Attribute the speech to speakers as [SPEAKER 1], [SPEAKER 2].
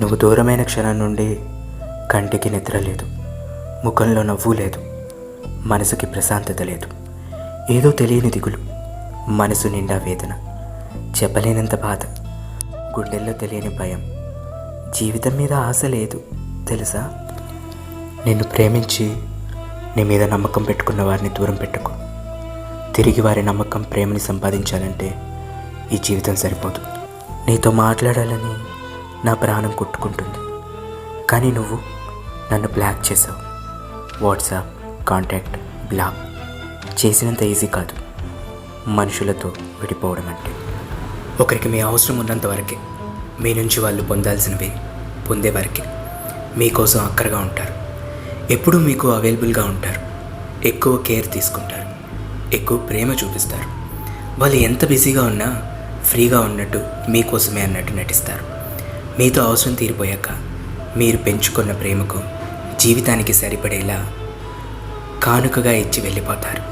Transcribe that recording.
[SPEAKER 1] నువ్వు దూరమైన క్షణం నుండి కంటికి నిద్ర లేదు, ముఖంలో నవ్వు లేదు, మనసుకి ప్రశాంతత లేదు. ఏదో తెలియని దిగులు, మనసు నిండా వేదన, చెప్పలేనంత బాధ, గుండెల్లో తెలియని భయం. జీవితం మీద ఆశ లేదు తెలుసా. నిన్ను ప్రేమించి నీ మీద నమ్మకం పెట్టుకున్న వారిని దూరం పెట్టుకో. తిరిగి వారి నమ్మకం ప్రేమని సంపాదించాలంటే ఈ జీవితం సరిపోదు. నీతో మాట్లాడాలని నా ప్రాణం కొట్టుకుంటుంది, కానీ నువ్వు నన్ను బ్లాక్ చేసావు. వాట్సాప్, కాంటాక్ట్ బ్లాక్ చేసినంత ఈజీ కాదు మనుషులతో విడిపోవడం అంటే. ఒకరికి మీ అవసరం ఉన్నంత వరకే మీ నుంచి వాళ్ళు పొందాల్సినవి పొందేవారికి మీకోసం అక్కరగా ఉంటారు. ఎప్పుడూ మీకు అవైలబుల్గా ఉంటారు, ఎక్కువ కేర్ తీసుకుంటారు, ఎక్కువ ప్రేమ చూపిస్తారు. వాళ్ళు ఎంత బిజీగా ఉన్నా ఫ్రీగా ఉన్నట్టు మీకోసమే అన్నట్టు నటిస్తారు. మీతో అవసరం తీరిపోయాక మీరు పెంచుకున్న ప్రేమకు జీవితానికి సరిపడేలా కానుకగా ఇచ్చి వెళ్ళిపోతారు.